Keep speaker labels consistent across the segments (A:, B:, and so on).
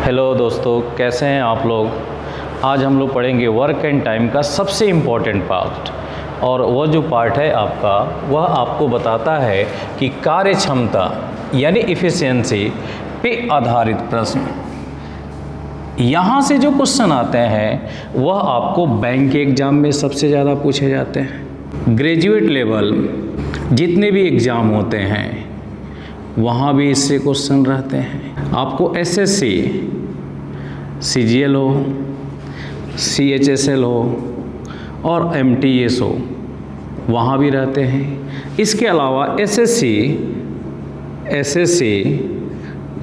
A: Hello दोस्तों, कैसे हैं आप लोग। आज हम लोग पढ़ेंगे वर्क एंड टाइम का सबसे इम्पोर्टेंट पार्ट, और वह जो पार्ट है आपका, वह आपको बताता है कि कार्य क्षमता यानी इफ़िशियंसी पे आधारित प्रश्न। यहाँ से जो क्वेश्चन आते हैं वह आपको बैंक के एग्ज़ाम में सबसे ज़्यादा पूछे जाते हैं। ग्रेजुएट लेवल जितने भी एग्ज़ाम होते हैं वहाँ भी इससे क्वेश्चन रहते हैं। आपको एसएससी, सीजीएल हो, सीएचएसएल हो और एमटीएस हो, वहाँ भी रहते हैं। इसके अलावा एसएससी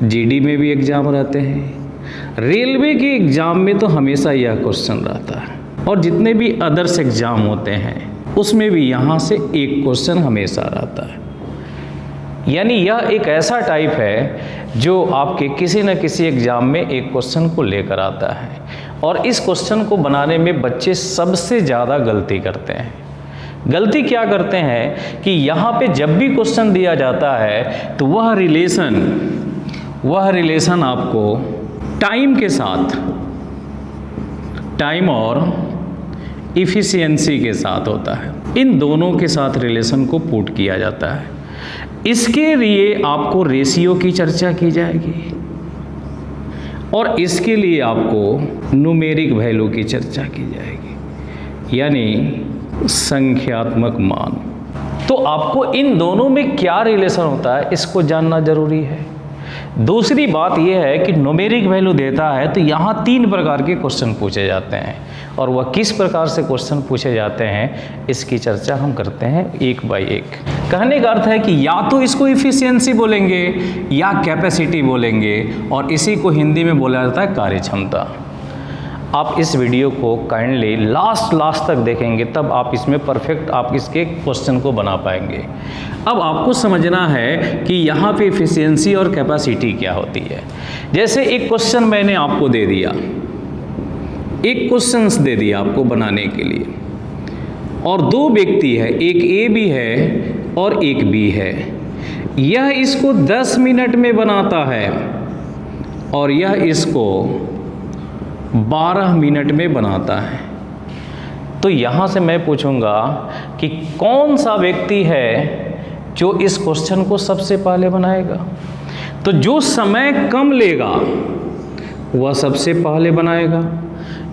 A: जीडी में भी एग्ज़ाम रहते हैं। रेलवे के एग्ज़ाम में तो हमेशा यह क्वेश्चन रहता है, और जितने भी अदर्स एग्ज़ाम होते हैं उसमें भी यहाँ से एक क्वेश्चन हमेशा रहता है। यानी यह एक ऐसा टाइप है जो आपके किसी न किसी एग्ज़ाम में एक क्वेश्चन को लेकर आता है, और इस क्वेश्चन को बनाने में बच्चे सबसे ज़्यादा गलती करते हैं। गलती क्या करते हैं कि यहाँ पे जब भी क्वेश्चन दिया जाता है तो वह रिलेशन आपको टाइम के साथ, टाइम और इफ़िशियंसी के साथ होता है। इन दोनों के साथ रिलेशन को पुट किया जाता है। इसके लिए आपको रेशियो की चर्चा की जाएगी, और इसके लिए आपको न्यूमेरिक वैल्यू की चर्चा की जाएगी, यानी संख्यात्मक मान। तो आपको इन दोनों में क्या रिलेशन होता है इसको जानना जरूरी है। दूसरी बात यह है कि न्यूमेरिक वैल्यू देता है तो यहाँ 3 प्रकार के क्वेश्चन पूछे जाते हैं, और वह किस प्रकार से क्वेश्चन पूछे जाते हैं इसकी चर्चा हम करते हैं एक बाय एक। कहने का अर्थ है कि या तो इसको इफ़िशियंसी बोलेंगे या कैपेसिटी बोलेंगे, और इसी को हिंदी में बोला जाता है कार्य क्षमता। आप इस वीडियो को काइंडली लास्ट तक देखेंगे, तब आप इसमें परफेक्ट आप इसके क्वेश्चन को बना पाएंगे। अब आपको समझना है कि यहाँ पे इफ़िशियंसी और कैपेसिटी क्या होती है। जैसे एक क्वेश्चन मैंने आपको दे दिया, एक क्वेश्चन दे दिया आपको बनाने के लिए, और 2 व्यक्ति है, एक ए भी है और एक बी है। यह इसको 10 मिनट में बनाता है और यह इसको 12 मिनट में बनाता है। तो यहाँ से मैं पूछूंगा कि कौन सा व्यक्ति है जो इस क्वेश्चन को सबसे पहले बनाएगा। तो जो समय कम लेगा वह सबसे पहले बनाएगा,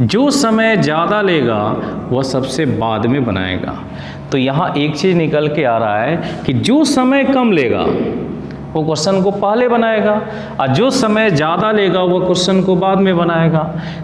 A: जो समय ज़्यादा लेगा वह सबसे बाद में बनाएगा। तो यहाँ एक चीज़ निकल के आ रहा है कि जो समय कम लेगा वो क्वेश्चन को पहले बनाएगा, और जो समय ज़्यादा लेगा वो क्वेश्चन को बाद में बनाएगा।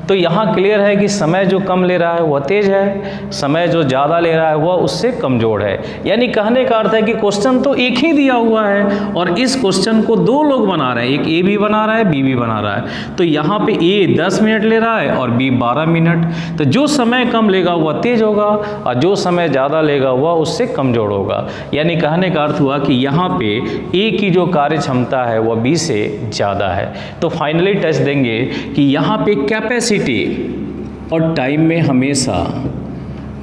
A: तो यहाँ क्लियर है कि समय जो कम ले रहा है वह तेज़ है, समय जो ज़्यादा ले रहा है वह उससे कमज़ोर है। यानी कहने का अर्थ है कि क्वेश्चन तो एक ही दिया हुआ है, और इस क्वेश्चन को 2 लोग बना रहे हैं, एक ए भी बना रहा है, बी भी बना रहा है। तो यहाँ पे ए 10 मिनट ले रहा है और बी 12 मिनट। तो जो समय कम लेगा वह तेज़ होगा, और जो समय ज़्यादा लेगा वह उससे कमज़ोर होगा। यानी कहने का अर्थ हुआ कि यहाँ पे ए की जो कार्य क्षमता है वह बी से ज़्यादा है। तो फाइनली टच देंगे कि यहाँ पे कैपेसिटी और टाइम में हमेशा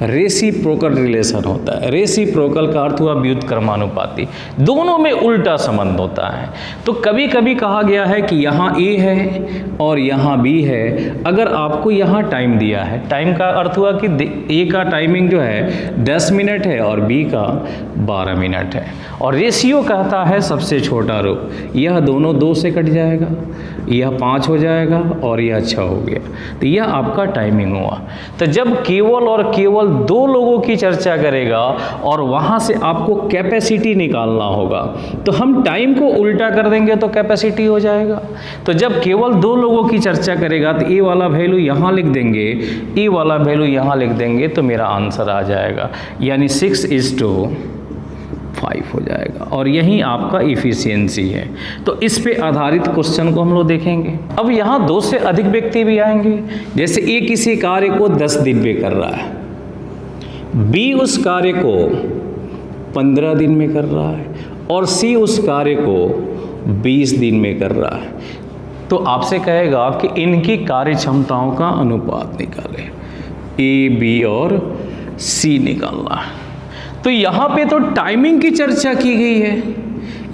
A: रेसिप्रोकल रिलेशन होता है। रेसिप्रोकल का अर्थ हुआ व्युत्क्रमानुपाती, दोनों में उल्टा संबंध होता है। तो कभी कभी कहा गया है कि यहाँ ए है और यहाँ बी है। अगर आपको यहाँ टाइम दिया है, टाइम का अर्थ हुआ कि ए का टाइमिंग जो है 10 मिनट है और बी का 12 मिनट है, और रेशियो कहता है सबसे छोटा रूप। यह दोनों 2 से कट जाएगा, यह 5 हो जाएगा और यह 6 हो गया। तो यह आपका टाइमिंग हुआ। तो जब केवल और केवल 2 लोगों की चर्चा करेगा और वहाँ से आपको कैपेसिटी निकालना होगा, तो हम टाइम को उल्टा कर देंगे तो कैपेसिटी हो जाएगा। तो जब केवल 2 लोगों की चर्चा करेगा तो ए वाला वैल्यू यहाँ लिख देंगे, ए वाला वैल्यू यहाँ लिख देंगे, तो मेरा आंसर आ जाएगा, यानी 6:5 हो जाएगा, और यही आपका इफ़िशियंसी है। तो इस पे आधारित क्वेश्चन को हम लोग देखेंगे। अब यहाँ 2 से अधिक व्यक्ति भी आएंगे। जैसे ए किसी कार्य को 10 दिन में कर रहा है, बी उस कार्य को 15 दिन में कर रहा है, और सी उस कार्य को 20 दिन में कर रहा है। तो आपसे कहेगा कि इनकी कार्य क्षमताओं का अनुपात निकालें, ए, बी और सी निकालना है। तो यहाँ पे तो टाइमिंग की चर्चा की गई है,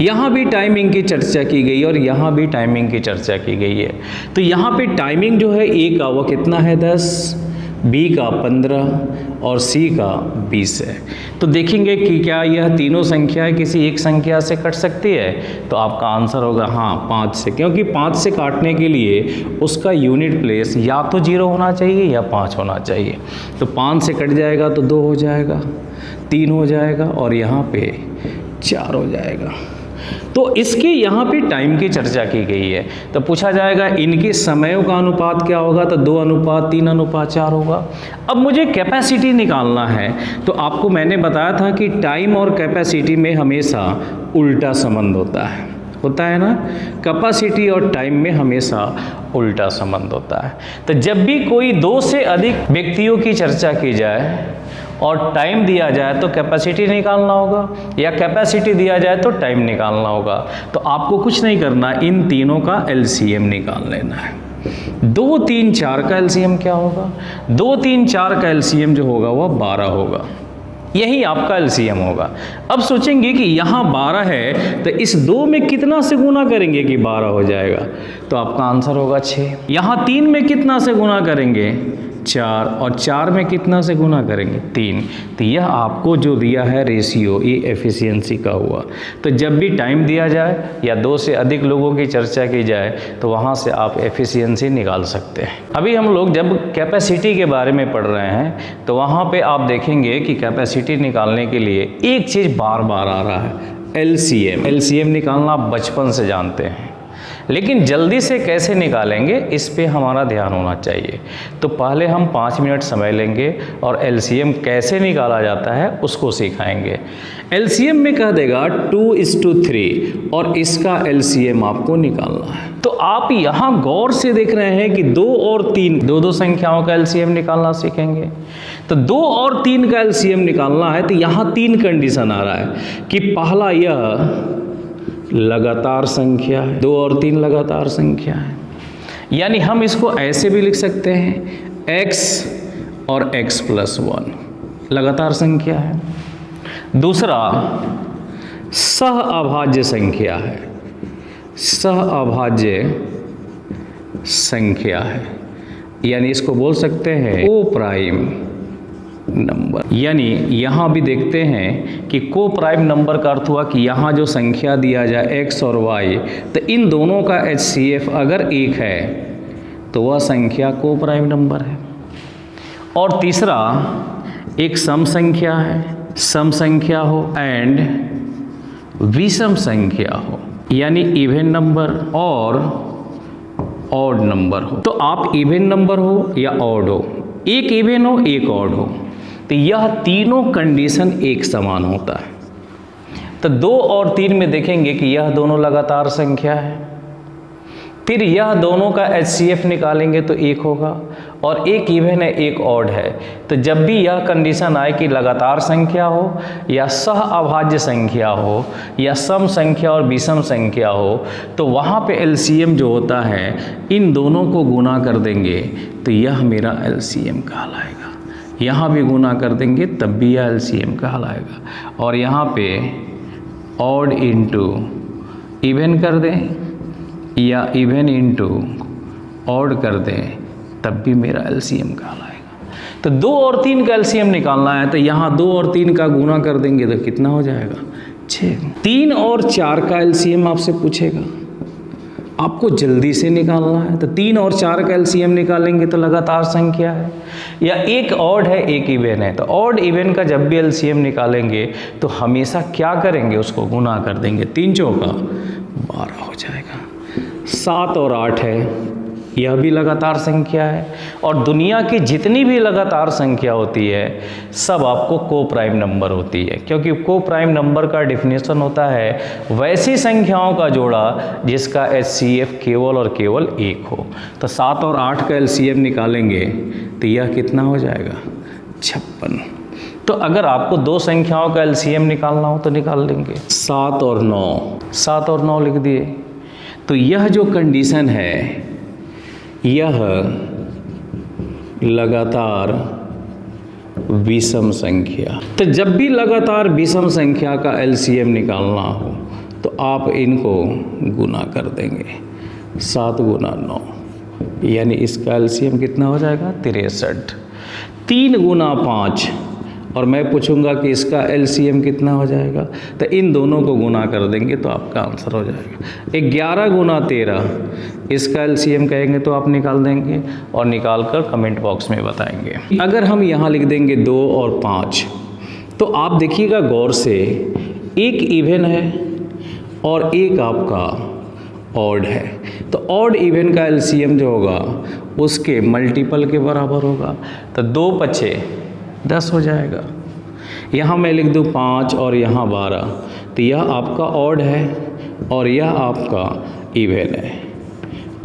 A: यहाँ भी टाइमिंग की चर्चा की गई और यहाँ भी टाइमिंग की चर्चा की गई है। तो यहाँ पे टाइमिंग जो है ए का वो कितना है 10, बी का 15 और सी का 20 है। तो देखेंगे कि क्या यह तीनों संख्याएं किसी एक संख्या से कट सकती है, तो आपका आंसर होगा हाँ 5 से, क्योंकि 5 से काटने के लिए उसका यूनिट प्लेस या तो 0 होना चाहिए या 5 होना चाहिए। तो 5 से कट जाएगा तो 2 हो जाएगा, 3 हो जाएगा और यहाँ पे 4 हो जाएगा। तो इसके यहाँ पे टाइम की चर्चा की गई है। तो पूछा जाएगा इनके समयों का अनुपात क्या होगा, तो 2:3:4 होगा। अब मुझे कैपेसिटी निकालना है, तो आपको मैंने बताया था कि टाइम और कैपेसिटी में हमेशा उल्टा संबंध होता है ना। कैपेसिटी और टाइम में हमेशा उल्टा संबंध होता है। तो जब भी कोई 2 से अधिक व्यक्तियों की चर्चा की जाए और टाइम दिया जाए तो कैपेसिटी निकालना होगा, या कैपेसिटी दिया जाए तो टाइम निकालना होगा। तो आपको कुछ नहीं करना, इन तीनों का एलसीएम निकाल लेना है। 2, 3, 4 का एलसीएम क्या होगा? 2, 3, 4 का एलसीएम जो होगा वह 12 होगा। यही आपका एलसीएम होगा। अब सोचेंगे कि यहाँ 12 है तो इस 2 में कितना से गुना करेंगे कि 12 हो जाएगा, तो आपका आंसर होगा 6। यहाँ 3 में कितना से गुना करेंगे? 4, और 4 में कितना से गुना करेंगे? 3। तो यह आपको जो दिया है रेशियो, ये एफिशिएंसी का हुआ। तो जब भी टाइम दिया जाए या 2 से अधिक लोगों की चर्चा की जाए तो वहाँ से आप एफिशिएंसी निकाल सकते हैं। अभी हम लोग जब कैपेसिटी के बारे में पढ़ रहे हैं तो वहाँ पे आप देखेंगे कि कैपेसिटी निकालने के लिए एक चीज़ बार बार आ रहा है, एलसीएम। एलसीएम निकालना आप बचपन से जानते हैं, लेकिन जल्दी से कैसे निकालेंगे इस पे हमारा ध्यान होना चाहिए। तो पहले हम 5 मिनट समय लेंगे और एलसीएम कैसे निकाला जाता है उसको सिखाएंगे। एलसीएम में कह देगा 2:3 और इसका एलसीएम आपको निकालना है। तो आप यहाँ गौर से देख रहे हैं कि 2 और 3 दो संख्याओं का एलसीएम निकालना सीखेंगे। तो 2 और 3 का एलसीएम निकालना है तो यहाँ 3 कंडीशन आ रहा है कि पहला यह लगातार संख्या है, 2 और 3 लगातार संख्या है, यानी हम इसको ऐसे भी लिख सकते हैं x और x+1 लगातार संख्या है। दूसरा सहअभाज्य संख्या है, सहअभाज्य संख्या है, यानी इसको बोल सकते हैं को प्राइम नंबर। यानी यहाँ भी देखते हैं कि को प्राइम नंबर का अर्थ हुआ कि यहाँ जो संख्या दिया जाए x और y, तो इन दोनों का HCF अगर 1 है तो वह संख्या को प्राइम नंबर है। और तीसरा एक सम संख्या है, सम संख्या हो एंड विषम संख्या हो, यानी इवन नंबर और ऑड नंबर हो। तो आप इवन नंबर हो या ऑड हो, एक इवन हो एक ऑड हो, तो यह तीनों कंडीशन एक समान होता है। तो 2 और 3 में देखेंगे कि यह दोनों लगातार संख्या है, फिर यह दोनों का HCF निकालेंगे तो 1 होगा, और एक इवन है एक ऑड है। तो जब भी यह कंडीशन आए कि लगातार संख्या हो या सहअभाज्य संख्या हो या सम संख्या और विषम संख्या हो, तो वहाँ पे LCM जो होता है इन दोनों को गुना कर देंगे तो यह मेरा LCM कहलाएगा। यहाँ भी गुना कर देंगे तब भी यह LCM कहलाएगा। और यहाँ पे ऑड इंटू इवन कर दें या इवन इंटू ऑड कर दें तब भी मेरा LCM कहलाएगा। तो 2 और 3 का LCM निकालना है तो यहाँ 2 और 3 का गुना कर देंगे तो कितना हो जाएगा? 6। 3 और 4 का LCM आपसे पूछेगा, आपको जल्दी से निकालना है। तो 3 और 4 का LCM निकालेंगे तो लगातार संख्या है, या एक ऑड है एक इवन है। तो ऑड इवन का जब भी LCM निकालेंगे तो हमेशा क्या करेंगे, उसको गुना कर देंगे। 3 चौका 12 हो जाएगा। 7 और 8 है, यह भी लगातार संख्या है। और दुनिया की जितनी भी लगातार संख्या होती है सब आपको को प्राइम नंबर होती है, क्योंकि को प्राइम नंबर का डेफिनेशन होता है वैसी संख्याओं का जोड़ा जिसका HCF केवल और केवल 1 हो। तो 7 और 8 का LCM निकालेंगे तो यह कितना हो जाएगा? 56। तो अगर आपको 2 संख्याओं का LCM निकालना हो तो निकाल लेंगे। 7 और 9, 7 और 9 लिख दिए। तो यह जो कंडीशन है यह लगातार विषम संख्या। तो जब भी लगातार विषम संख्या का LCM निकालना हो तो आप इनको गुना कर देंगे। 7 गुना 9, यानी इसका एलसीएम कितना हो जाएगा? 63। 3 गुना 5, और मैं पूछूंगा कि इसका एलसीएम कितना हो जाएगा, तो इन दोनों को गुना कर देंगे तो आपका आंसर हो जाएगा 11 गुना 13। इसका एलसीएम कहेंगे तो आप निकाल देंगे और निकाल कर कमेंट बॉक्स में बताएंगे। अगर हम यहाँ लिख देंगे 2 और 5, तो आप देखिएगा गौर से, एक इवन है और एक आपका ऑड है, तो ऑड इवन का एलसीएम जो होगा उसके मल्टीपल के बराबर होगा, तो 2 पचे 10 हो जाएगा। यहाँ मैं लिख दूँ 5 और यहाँ 12, तो यह आपका ऑड है और यह आपका इवन है,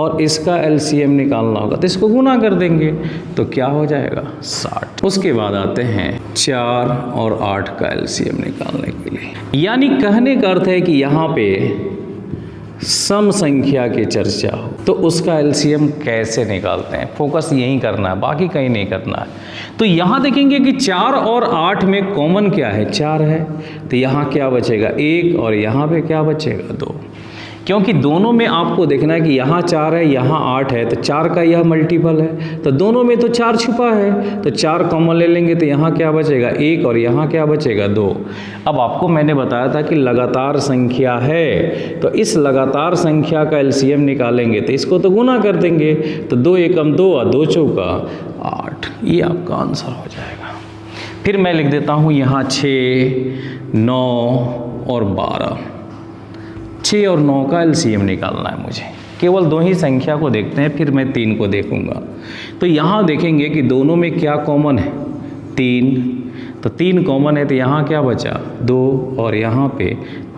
A: और इसका एलसीएम निकालना होगा तो इसको गुना कर देंगे तो क्या हो जाएगा? 60। उसके बाद आते हैं 4 और 8 का एलसीएम निकालने के लिए, यानी कहने का अर्थ है कि यहाँ पे सम संख्या की चर्चा हो तो उसका एलसीएम कैसे निकालते हैं, फोकस यही करना है, बाकी कहीं नहीं करना है। तो यहाँ देखेंगे कि 4 और 8 में कॉमन क्या है? 4 है, तो यहाँ क्या बचेगा? 1, और यहाँ पे क्या बचेगा? 2, क्योंकि दोनों में आपको देखना है कि यहाँ 4 है, यहाँ 8 है, तो 4 का यह मल्टीपल है, तो दोनों में तो 4 छुपा है, तो 4 कॉमन ले लेंगे तो यहाँ क्या बचेगा? 1, और यहाँ क्या बचेगा? 2। अब आपको मैंने बताया था कि लगातार संख्या है, तो इस लगातार संख्या का एलसीएम निकालेंगे तो इसको तो गुना कर देंगे, तो 2 एकम 2 और 2 चौका 8, ये आपका आंसर हो जाएगा। फिर मैं लिख देता हूँ यहाँ 6, 9 और 12। 6 और 9 का एलसीएम निकालना है मुझे, केवल 2 ही संख्या को देखते हैं, फिर मैं 3 को देखूंगा। तो यहाँ देखेंगे कि दोनों में क्या कॉमन है? 3, तो 3 कॉमन है, तो यहाँ क्या बचा? 2, और यहाँ पे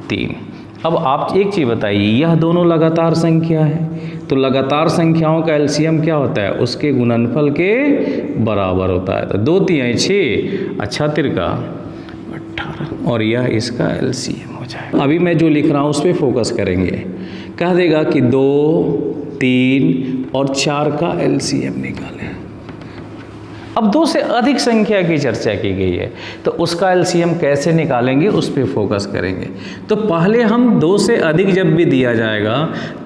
A: 3। अब आप एक चीज़ बताइए, यह दोनों लगातार संख्या है, तो लगातार संख्याओं का एलसीएम क्या होता है? उसके गुणनफल के बराबर होता है, तो 2 3 6, अच्छा 3 का 18, और यह इसका एलसीएम हो जाए। अभी मैं जो लिख रहा हूँ उस पर फोकस करेंगे। कह देगा कि 2, 3 और 4 का एलसीएम निकालें। अब 2 से अधिक संख्या की चर्चा की गई है, तो उसका एलसीएम कैसे निकालेंगे उस पर फोकस करेंगे। तो पहले हम 2 से अधिक जब भी दिया जाएगा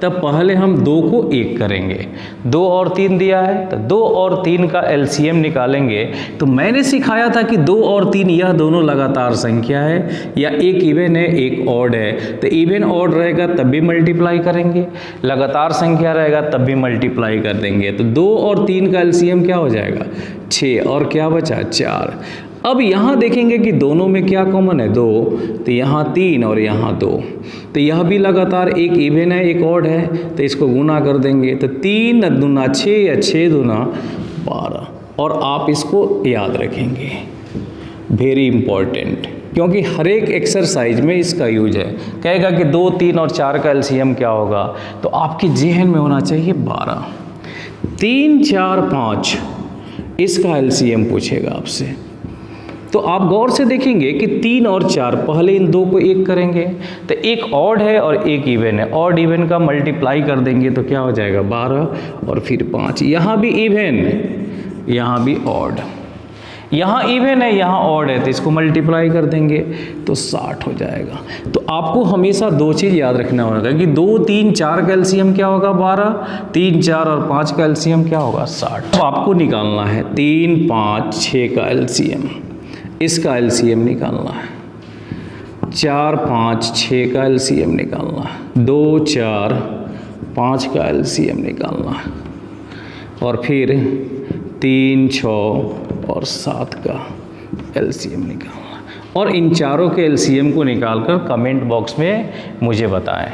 A: तब पहले हम 2 को 1 करेंगे। 2 और 3 दिया है तो 2 और 3 का एलसीएम निकालेंगे। तो मैंने सिखाया था कि 2 और 3 यह दोनों लगातार संख्या है, या एक इवन है एक ऑड है, तो इवन ऑड रहेगा तब भी मल्टीप्लाई करेंगे, लगातार संख्या रहेगा तब भी मल्टीप्लाई कर देंगे। तो 2 और 3 का एलसीएम क्या हो जाएगा? 6, और क्या बचा? 4। अब यहाँ देखेंगे कि दोनों में क्या कॉमन है? 2, तो यहाँ 3 और यहाँ 2, तो यह भी लगातार एक इवन है एक ऑड है, तो इसको गुना कर देंगे, तो 3 दूना 6 या 6 दूना 12। और आप इसको याद रखेंगे, वेरी इंपॉर्टेंट, क्योंकि हर एक एक्सरसाइज में इसका यूज है। कहेगा कि 2, 3 और 4 का एलसीएम क्या होगा, तो आपके जेहन में होना चाहिए 12। 3, 4, 5 इसका एलसीएम पूछेगा आपसे, तो आप गौर से देखेंगे कि 3 और 4, पहले इन 2 को 1 करेंगे, तो एक ऑड है और एक इवन है, ऑड इवन का मल्टीप्लाई कर देंगे तो क्या हो जाएगा? 12, और फिर 5। यहाँ भी इवन, यहाँ भी ऑड, यहाँ इवन है यहाँ ऑड है, तो इसको मल्टीप्लाई कर देंगे तो 60 हो जाएगा। तो आपको हमेशा 2 चीज़ याद रखना होगा कि 2, 3, 4 का एलसीएम क्या होगा? 12, 3, 4 और 5 का एलसीएम क्या होगा? 60। तो आपको निकालना है 3, 5, 6 का एलसीएम, इसका एलसीएम निकालना है। 4, 5, 6 का एलसीएम निकालना है। 2, 4, 5 का एलसीएम निकालना है, और फिर 3, 6 और 7 का एलसीएम निकालना, और इन चारों के एलसीएम को निकालकर कमेंट बॉक्स में मुझे बताएं।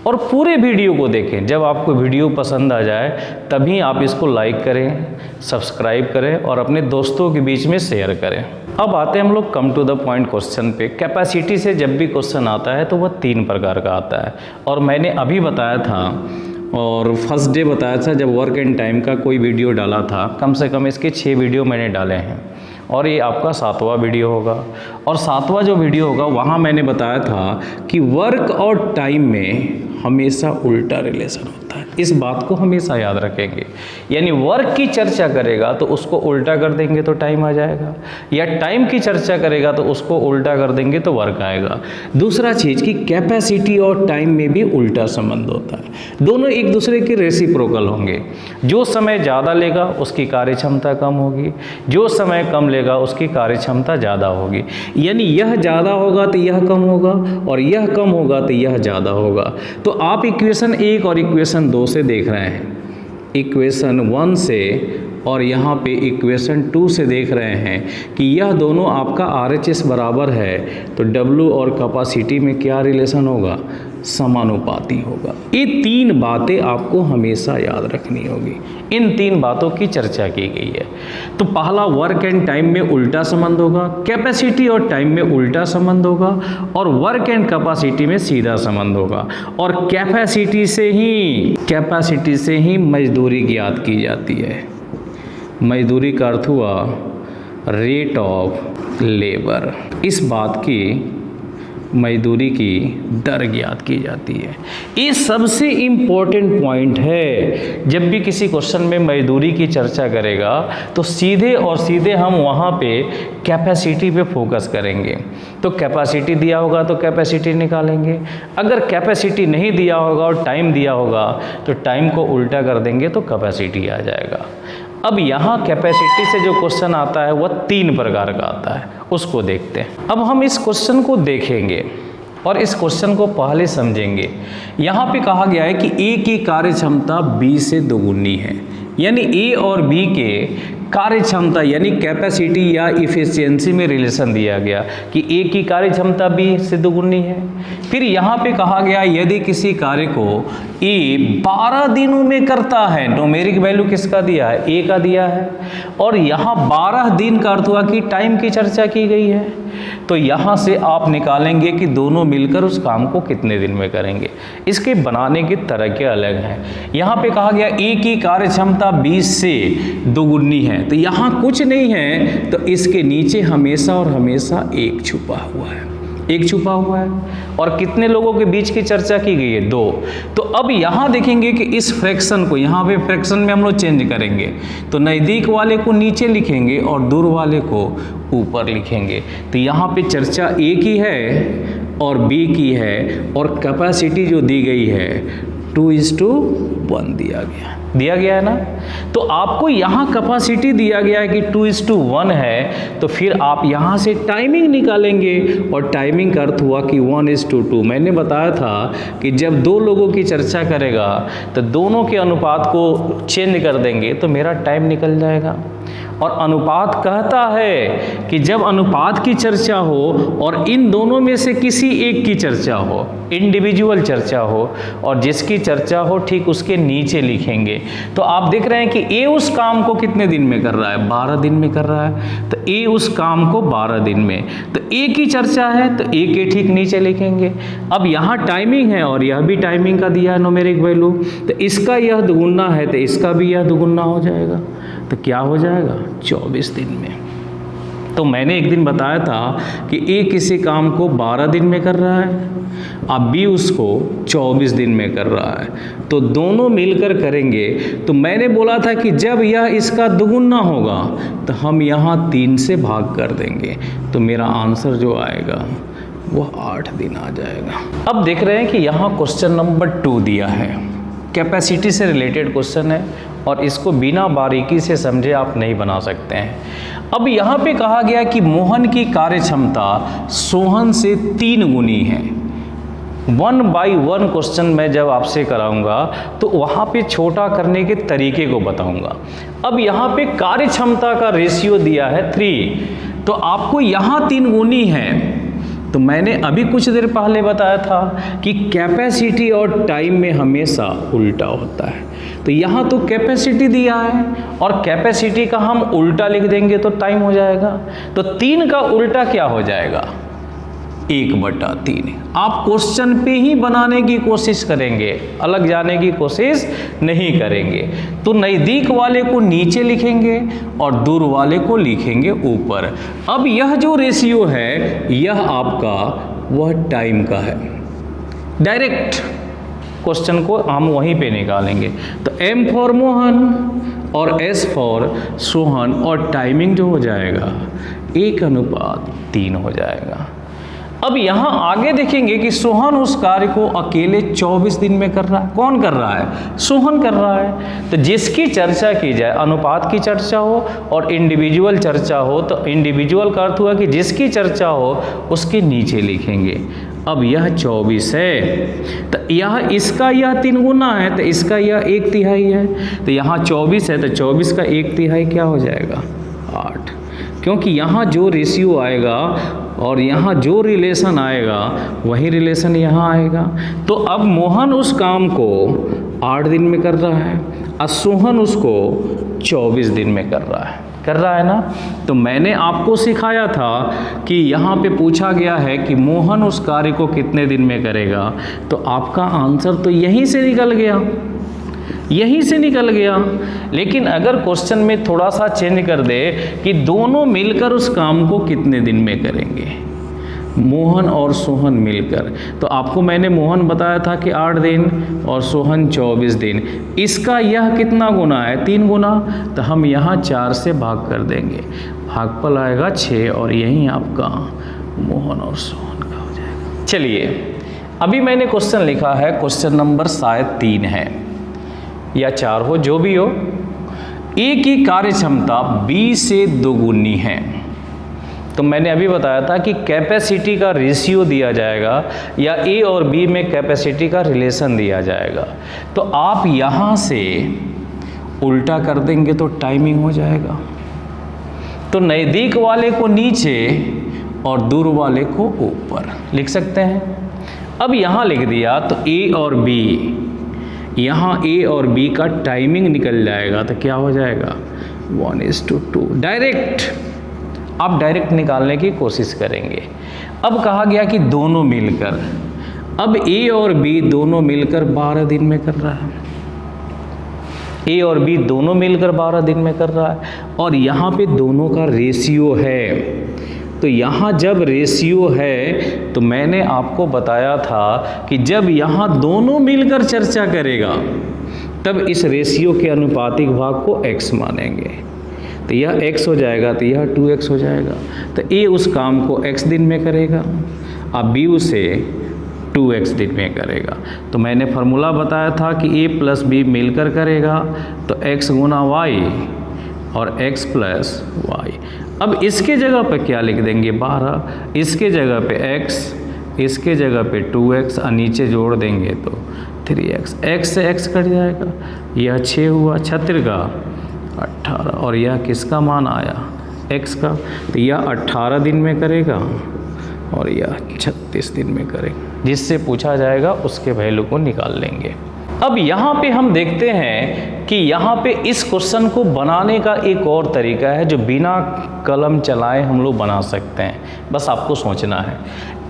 A: और पूरे वीडियो को देखें, जब आपको वीडियो पसंद आ जाए तभी आप इसको लाइक करें, सब्सक्राइब करें और अपने दोस्तों के बीच में शेयर करें। अब आते हैं हम लोग come to the point question पे। कैपेसिटी से जब भी क्वेश्चन आता है तो वह 3 प्रकार का आता है, और मैंने अभी बताया था और फर्स्ट डे बताया था जब वर्क एंड टाइम का कोई वीडियो डाला था, कम से कम इसके 6 वीडियो मैंने डाले हैं, और ये आपका 7वां वीडियो होगा। और 7वां जो वीडियो होगा वहाँ मैंने बताया था कि वर्क और टाइम में हमेशा उल्टा रिलेशन होता है। होता है। इस बात को हमेशा याद रखेंगे। यानी वर्क की चर्चा करेगा तो उसको उल्टा कर देंगे तो टाइम आ जाएगा, या टाइम की चर्चा करेगा तो उसको उल्टा कर देंगे तो वर्क आएगा। दूसरा चीज़ कि कैपेसिटी और टाइम में भी उल्टा संबंध होता है, दोनों एक दूसरे के रेसिप्रोकल होंगे। जो समय ज़्यादा लेगा उसकी कार्य क्षमता कम होगी, जो समय कम लेगा उसकी कार्य क्षमता ज़्यादा होगी। यानी यह ज़्यादा होगा तो यह कम होगा, और यह कम होगा तो यह ज़्यादा होगा। तो आप इक्वेशन 1 और इक्वेशन 2 से देख रहे हैं, इक्वेशन 1 से और यहाँ पे इक्वेशन 2 से देख रहे हैं कि यह दोनों आपका RHS बराबर है, तो W और कैपेसिटी में क्या रिलेशन होगा, समानुपाती होगा। ये 3 बातें आपको हमेशा याद रखनी होगी। इन 3 बातों की चर्चा की गई है। तो पहला, वर्क एंड टाइम में उल्टा संबंध होगा, कैपेसिटी और टाइम में उल्टा संबंध होगा, और वर्क एंड कैपेसिटी में सीधा संबंध होगा। और कैपेसिटी से ही मजदूरी ज्ञात की जाती है। मजदूरी का अर्थ हुआ रेट ऑफ लेबर। इस बात की मजदूरी की दर ज्ञात की जाती है। ये सबसे इम्पोर्टेंट पॉइंट है। जब भी किसी क्वेश्चन में मजदूरी की चर्चा करेगा तो सीधे और सीधे हम वहाँ पे कैपेसिटी पे फोकस करेंगे। तो कैपेसिटी दिया होगा तो कैपेसिटी निकालेंगे, अगर कैपेसिटी नहीं दिया होगा और टाइम दिया होगा तो टाइम को उल्टा कर देंगे तो कैपेसिटी आ जाएगा। अब यहाँ कैपेसिटी से जो क्वेश्चन आता है वह 3 प्रकार का आता है, उसको देखते हैं। अब हम इस क्वेश्चन को देखेंगे और इस क्वेश्चन को पहले समझेंगे। यहाँ पे कहा गया है कि ए की कार्य क्षमता बी से दोगुनी है, यानी ए और बी के कार्य क्षमता यानी कैपेसिटी या इफिशियंसी में रिलेशन दिया गया कि ए की कार्य क्षमता बी से दोगुनी है। फिर यहाँ पे कहा गया यदि किसी कार्य को ए 12 दिनों में करता है, न्यूमेरिक वैल्यू किसका दिया है, ए का दिया है, और यहाँ 12 दिन का अर्थ हुआ कि टाइम की चर्चा की गई है। तो यहाँ से आप निकालेंगे कि दोनों मिलकर उस काम को कितने दिन में करेंगे। इसके बनाने के तरीके अलग हैं। यहाँ पे कहा गया ए की कार्य क्षमता 20 से दोगुनी है, तो यहाँ कुछ नहीं है, तो इसके नीचे हमेशा और हमेशा एक छुपा हुआ है, एक छुपा हुआ है। और कितने लोगों के बीच की चर्चा की गई है, 2। तो अब यहाँ देखेंगे कि इस फ्रैक्शन को यहाँ पे फ्रैक्शन में हम लोग चेंज करेंगे, तो नज़दीक वाले को नीचे लिखेंगे और दूर वाले को ऊपर लिखेंगे। तो यहाँ पे चर्चा ए की है और बी की है, और कैपेसिटी जो दी गई है 2:1 दिया गया है ना। तो आपको यहाँ कैपेसिटी दिया गया है कि 2:1 है, तो फिर आप यहाँ से टाइमिंग निकालेंगे, और टाइमिंग का अर्थ हुआ कि 1:2। मैंने बताया था कि जब 2 लोगों की चर्चा करेगा तो दोनों के अनुपात को चेंज कर देंगे तो मेरा टाइम निकल जाएगा। और अनुपात कहता है कि जब अनुपात की चर्चा हो और इन दोनों में से किसी एक की चर्चा हो, इंडिविजुअल चर्चा हो, और जिसकी चर्चा हो ठीक उसके नीचे लिखेंगे। तो आप देख रहे हैं कि ए उस काम को कितने दिन में कर रहा है, 12 दिन में कर रहा है, तो ए उस काम को 12 दिन में, तो ए की चर्चा है तो ए के ठीक नीचे लिखेंगे। अब यहाँ टाइमिंग है और यह भी टाइमिंग का दिया है न्यूमेरिक वैल्यू, तो इसका यह दुगुना है तो इसका भी यह दुगुना हो जाएगा, तो क्या हो जाएगा 24 दिन में। तो मैंने एक दिन बताया था कि ए किसी काम को 12 दिन में कर रहा है, अब बी उसको 24 दिन में कर रहा है, तो दोनों मिलकर करेंगे। तो मैंने बोला था कि जब यह इसका दुगुना होगा तो हम यहाँ 3 से भाग कर देंगे, तो मेरा आंसर जो आएगा वह 8 दिन आ जाएगा। अब देख रहे हैं कि यहाँ क्वेश्चन नंबर 2 दिया है, कैपेसिटी से रिलेटेड क्वेश्चन है, और इसको बिना बारीकी से समझे आप नहीं बना सकते हैं। अब यहाँ पे कहा गया कि मोहन की कार्य क्षमता सोहन से 3 गुनी है। 1/1 क्वेश्चन मैं जब आपसे कराऊंगा तो वहाँ पे छोटा करने के तरीके को बताऊंगा। अब यहाँ पे कार्य क्षमता का रेशियो दिया है 3, तो आपको यहाँ 3 गुनी है। तो मैंने अभी कुछ देर पहले बताया था कि कैपेसिटी और टाइम में हमेशा उल्टा होता है। तो यहाँ तो कैपेसिटी दिया है और कैपेसिटी का हम उल्टा लिख देंगे तो टाइम हो जाएगा। तो 3 का उल्टा क्या हो जाएगा, 1/3। आप क्वेश्चन पे ही बनाने की कोशिश करेंगे, अलग जाने की कोशिश नहीं करेंगे। तो नज़दीक वाले को नीचे लिखेंगे और दूर वाले को लिखेंगे ऊपर। अब यह जो रेशियो है यह आपका वह टाइम का है। डायरेक्ट क्वेश्चन को हम वहीं पे निकालेंगे। तो M फॉर मोहन और S फॉर सोहन, और टाइमिंग जो हो जाएगा 1:3 हो जाएगा। अब यहाँ आगे देखेंगे कि सोहन उस कार्य को अकेले 24 दिन में कर रहा है। कौन कर रहा है? सोहन कर रहा है। तो जिसकी चर्चा की जाए, अनुपात की चर्चा हो और इंडिविजुअल चर्चा हो, तो इंडिविजुअल का अर्थ हुआ कि जिसकी चर्चा हो उसके नीचे लिखेंगे। अब यह 24 है, तो यह इसका यह 3 गुना है, तो इसका यह 1/3 है। तो यहाँ 24 है, तो 24 का 1/3 क्या हो जाएगा? 8। क्योंकि यहाँ जो रेशियो आएगा और यहाँ जो रिलेशन आएगा वही रिलेशन यहाँ आएगा। तो अब मोहन उस काम को 8 दिन में कर रहा है और सोहन उसको 24 दिन में कर रहा है ना। तो मैंने आपको सिखाया था कि यहाँ पे पूछा गया है कि मोहन उस कार्य को कितने दिन में करेगा, तो आपका आंसर तो यहीं से निकल गया। लेकिन अगर क्वेश्चन में थोड़ा सा चेंज कर दे कि दोनों मिलकर उस काम को कितने दिन में करेंगे, मोहन और सोहन मिलकर, तो आपको मैंने मोहन बताया था कि 8 दिन और सोहन 24 दिन। इसका यह कितना गुना है? 3 गुना। तो हम यहाँ 4 से भाग कर देंगे, भागफल आएगा 6 और यही आपका मोहन और सोहन का हो जाएगा। चलिए, अभी मैंने क्वेश्चन लिखा है, क्वेश्चन नंबर शायद 3 है या 4 हो, जो भी हो। ए की कार्य क्षमता बी से दोगुनी है। तो मैंने अभी बताया था कि कैपेसिटी का रेशियो दिया जाएगा या ए और बी में कैपेसिटी का रिलेशन दिया जाएगा। तो आप यहाँ से उल्टा कर देंगे तो टाइमिंग हो जाएगा। तो नज़दीक वाले को नीचे और दूर वाले को ऊपर लिख सकते हैं। अब यहाँ लिख दिया तो ए और बी, यहाँ ए और बी का टाइमिंग निकल जाएगा। तो क्या हो जाएगा? 1:2। आप डायरेक्ट निकालने की कोशिश करेंगे। अब कहा गया कि दोनों मिलकर, अब ए और बी दोनों मिलकर 12 दिन में कर रहा है। ए और बी दोनों मिलकर 12 दिन में कर रहा है और यहाँ पे दोनों का रेशियो है। तो यहाँ जब रेशियो है तो मैंने आपको बताया था कि जब यहाँ दोनों मिलकर चर्चा करेगा तब इस रेशियो के अनुपातिक भाग को x मानेंगे। तो यह x हो जाएगा, तो यह 2x हो जाएगा। तो A उस काम को x दिन में करेगा और B उसे 2x दिन में करेगा। तो मैंने फार्मूला बताया था कि A + B मिलकर करेगा तो x गुना y और x + y। अब इसके जगह पे क्या लिख देंगे? 12। इसके जगह पे x, इसके जगह पे 2x और नीचे जोड़ देंगे तो 3x। x से x कट जाएगा, यह 6 हुआ, 36 का 18 और यह किसका मान आया? x का। तो यह 18 दिन में करेगा और यह 36 दिन में करेगा। जिससे पूछा जाएगा उसके वैल्यू को निकाल लेंगे। अब यहाँ पे हम देखते हैं कि यहाँ पे इस क्वेश्चन को बनाने का एक और तरीका है जो बिना कलम चलाए हम लोग बना सकते हैं। बस आपको सोचना है।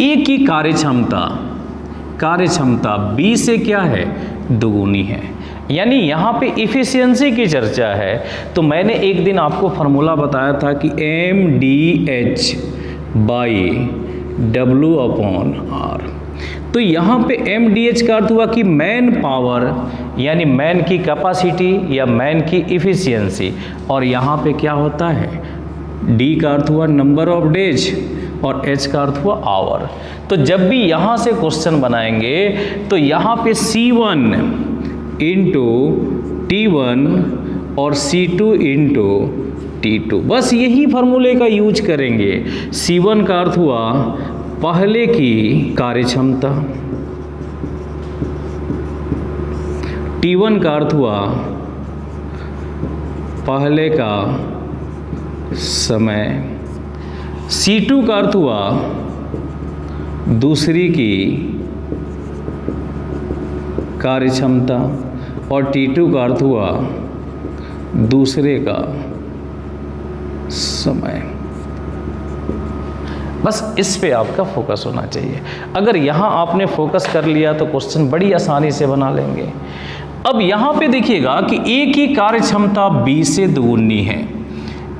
A: ए की कार्य क्षमता बी से क्या है? दोगुनी है। यानी यहाँ पे इफ़िशियंसी की चर्चा है। तो मैंने एक दिन आपको फार्मूला बताया था कि MDH/W/R। तो यहाँ पे MDH का अर्थ हुआ कि मैन पावर, यानी मैन की कैपेसिटी या मैन की इफ़िशियंसी, और यहाँ पे क्या होता है? D का अर्थ हुआ नंबर ऑफ डेज और H का अर्थ हुआ आवर। तो जब भी यहाँ से क्वेश्चन बनाएंगे तो यहाँ पे C1 इंटू T1 और C2 इंटू T2, बस यही फार्मूले का यूज करेंगे। C1 का अर्थ हुआ पहले की कार्य क्षमता, T1 का अर्थ हुआ पहले का समय, C2 का अर्थ हुआ दूसरी की कार्य क्षमता और T2 का अर्थ हुआ दूसरे का समय। बस इस पे आपका फोकस होना चाहिए। अगर यहाँ आपने फोकस कर लिया तो क्वेश्चन बड़ी आसानी से बना लेंगे। अब यहाँ पे देखिएगा कि ए की कार्य क्षमता बी से दोगुनी है।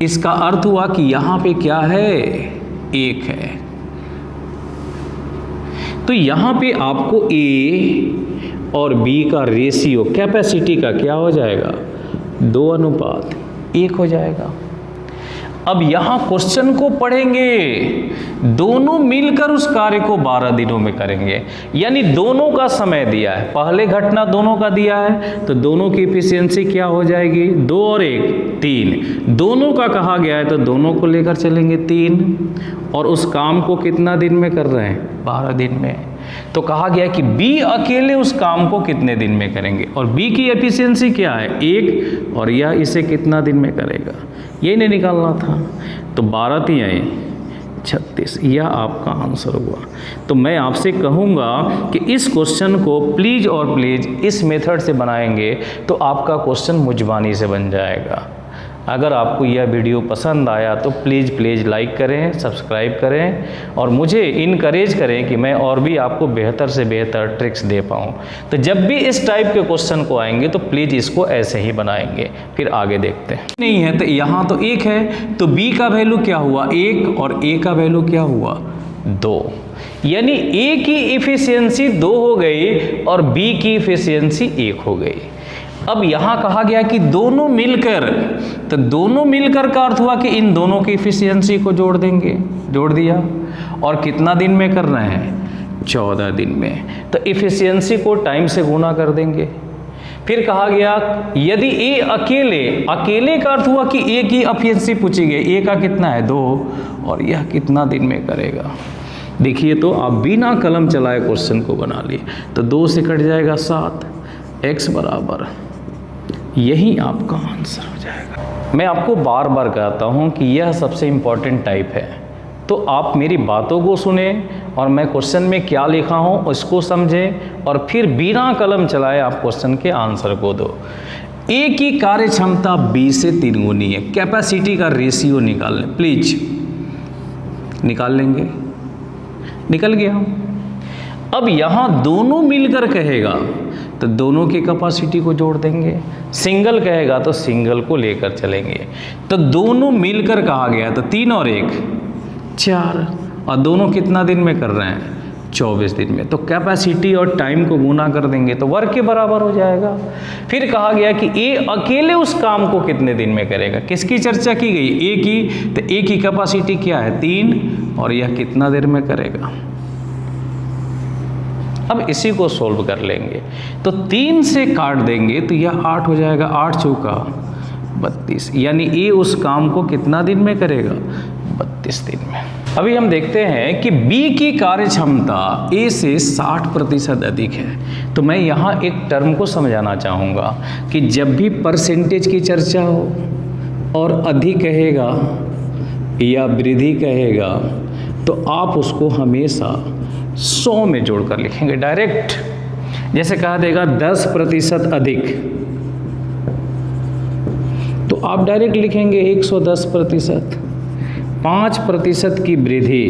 A: इसका अर्थ हुआ कि यहाँ पे क्या है? 1 है। तो यहाँ पे आपको ए और बी का रेशियो कैपेसिटी का क्या हो जाएगा, 2:1 हो जाएगा। अब यहाँ क्वेश्चन को पढ़ेंगे, दोनों मिलकर उस कार्य को 12 दिनों में करेंगे, यानी दोनों का समय दिया है, पहले घटना दोनों का दिया है, तो दोनों की इफिशियंसी क्या हो जाएगी, 2 और 1 3। दोनों का कहा गया है तो दोनों को लेकर चलेंगे 3, और उस काम को कितना दिन में कर रहे हैं, 12 दिन में। तो कहा गया कि बी अकेले उस काम को कितने दिन में करेंगे, और बी की एफिशिएंसी क्या है, 1, और यह इसे कितना दिन में करेगा, ये नहीं निकालना था। तो 12 × 36, यह आपका आंसर हुआ। तो मैं आपसे कहूँगा कि इस क्वेश्चन को प्लीज़ और प्लीज़ इस मेथड से बनाएंगे तो आपका क्वेश्चन मुजबानी से बन जाएगा। अगर आपको यह वीडियो पसंद आया तो प्लीज़ लाइक करें, सब्सक्राइब करें और मुझे इनकरेज करें कि मैं और भी आपको बेहतर से बेहतर ट्रिक्स दे पाऊँ। तो जब भी इस टाइप के क्वेश्चन को आएंगे तो प्लीज़ इसको ऐसे ही बनाएंगे, फिर आगे देखते हैं। नहीं है तो यहाँ तो 1 है, तो b का वैल्यू क्या हुआ, 1, और a का वैल्यू क्या हुआ, 2, यानी a की इफिशियंसी 2 हो गई और b की इफिशियंसी 1 हो गई। अब यहाँ कहा गया कि दोनों मिलकर, तो दोनों मिलकर का अर्थ हुआ कि इन दोनों की इफिशियंसी को जोड़ देंगे, जोड़ दिया, और कितना दिन में कर रहे हैं, 14 दिन में। तो इफिशियंसी को टाइम से गुना कर देंगे। फिर कहा गया यदि ए अकेले का अर्थ हुआ कि ए की एफिशिएंसी पूछी गई, ए का कितना है, 2, और यह कितना दिन में करेगा। देखिए तो आप बिना कलम चलाए क्वेश्चन को बना लिए, तो 2 से कट जाएगा 7, x बराबर, यही आपका आंसर हो जाएगा। मैं आपको बार बार कहता हूँ कि यह सबसे इम्पॉर्टेंट टाइप है, तो आप मेरी बातों को सुने और मैं क्वेश्चन में क्या लिखा हूँ उसको समझें और फिर बिना कलम चलाए आप क्वेश्चन के आंसर को दो। ए की कार्य क्षमता बी से 3 गुनी है, कैपेसिटी का रेशियो निकाल लें, प्लीज निकाल लेंगे, निकल गया। अब यहाँ दोनों मिलकर कहेगा तो दोनों की कैपेसिटी को जोड़ देंगे, सिंगल कहेगा तो सिंगल को लेकर चलेंगे। तो दोनों मिलकर कहा गया तो 3 और 1 4, और दोनों कितना दिन में कर रहे हैं, 24 दिन में। तो कैपेसिटी और टाइम को गुना कर देंगे तो वर्क के बराबर हो जाएगा। फिर कहा गया कि ए अकेले उस काम को कितने दिन में करेगा, किसकी चर्चा की गई, ए की। तो ए की कैपेसिटी क्या है, 3, और यह कितना देर में करेगा। अब इसी को सोल्व कर लेंगे, तो 3 से काट देंगे तो यह 8 हो जाएगा, 8 चौका 32, यानी ए उस काम को कितना दिन में करेगा, 32 दिन में। अभी हम देखते हैं कि बी की कार्य क्षमता ए से 60% अधिक है। तो मैं यहाँ एक टर्म को समझाना चाहूँगा कि जब भी परसेंटेज की चर्चा हो और अधिक कहेगा या वृद्धि कहेगा तो आप उसको हमेशा 100 में जोड़कर लिखेंगे डायरेक्ट। जैसे कहा देगा 10% अधिक, तो आप डायरेक्ट लिखेंगे 110%। 5% की वृद्धि,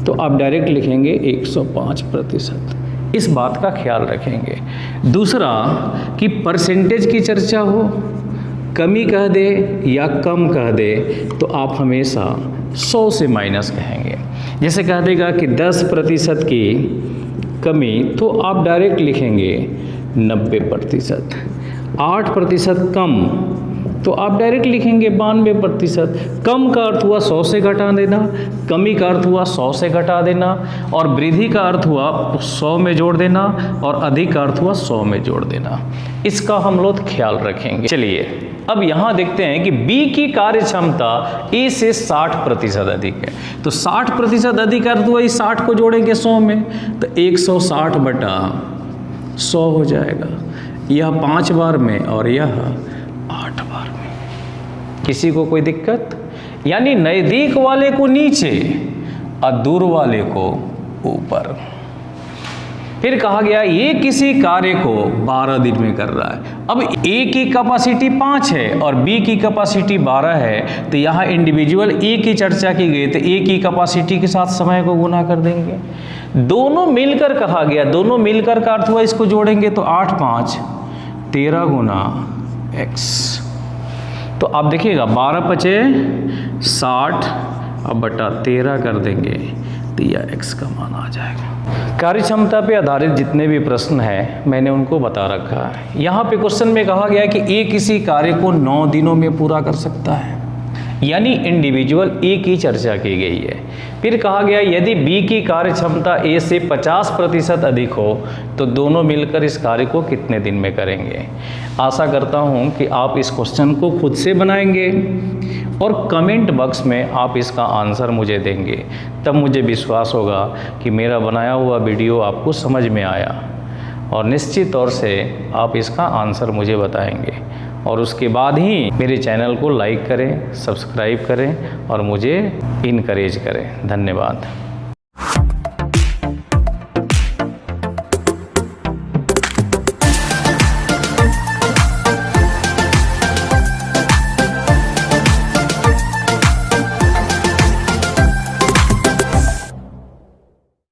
A: तो आप डायरेक्ट लिखेंगे 105%। इस बात का ख्याल रखेंगे। दूसरा कि परसेंटेज की चर्चा हो, कमी कह दे या कम कह दे, तो आप हमेशा 100 से माइनस कहेंगे। जैसे कह देगा कि 10% की कमी, तो आप डायरेक्ट लिखेंगे 90%। 8% कम, तो आप डायरेक्ट लिखेंगे 92%। कम का अर्थ हुआ 100 से घटा देना, कमी का अर्थ हुआ 100 से घटा देना, और वृद्धि का अर्थ हुआ 100 में जोड़ देना, और अधिक का अर्थ हुआ 100 में जोड़ देना। इसका हम लोग ख्याल रखेंगे। चलिए अब यहाँ देखते हैं कि B की कार्य क्षमता A से 60% अधिक है। तो 60% अधिक अर्थ हुआ, इस 60 को जोड़ेंगे 100 में, तो 160 बटा 100 हो जाएगा। यह 5 बार में और यह 8 बार में। किसी को कोई दिक्कत? यानी नज़दीक वाले को नीचे और दूर वाले को ऊपर। फिर कहा गया ये किसी कार्य को 12 दिन में कर रहा है। अब A की कैपेसिटी 5 है और B की कैपेसिटी 12 है, तो यहाँ इंडिविजुअल A की चर्चा की गई, तो A की कैपेसिटी के साथ समय को गुना कर देंगे। दोनों मिलकर कहा गया, दोनों मिलकर का अर्थ हुआ, इसको जोड़ेंगे तो 8 5 13 गुना x। तो आप देखिएगा 12 × 5 = 60, अब बटा 13 कर देंगे शक्ति या x का मान आ जाएगा। कार्य क्षमता पे आधारित जितने भी प्रश्न हैं मैंने उनको बता रखा है। यहाँ पे क्वेश्चन में कहा गया है कि ए किसी कार्य को 9 दिनों में पूरा कर सकता है, यानी इंडिविजुअल ए की चर्चा की गई है। फिर कहा गया यदि बी की कार्य क्षमता ए से 50% अधिक हो तो दोनों मिलकर इस कार्य को कितने दिन में करेंगे। आशा करता हूं कि आप इस क्वेश्चन को खुद से बनाएंगे और कमेंट बॉक्स में आप इसका आंसर मुझे देंगे, तब मुझे विश्वास होगा कि मेरा बनाया हुआ वीडियो आपको समझ में आया और निश्चित तौर से आप इसका आंसर मुझे बताएंगे। और उसके बाद ही मेरे चैनल को लाइक करें, सब्सक्राइब करें और मुझे इनकरेज करें। धन्यवाद।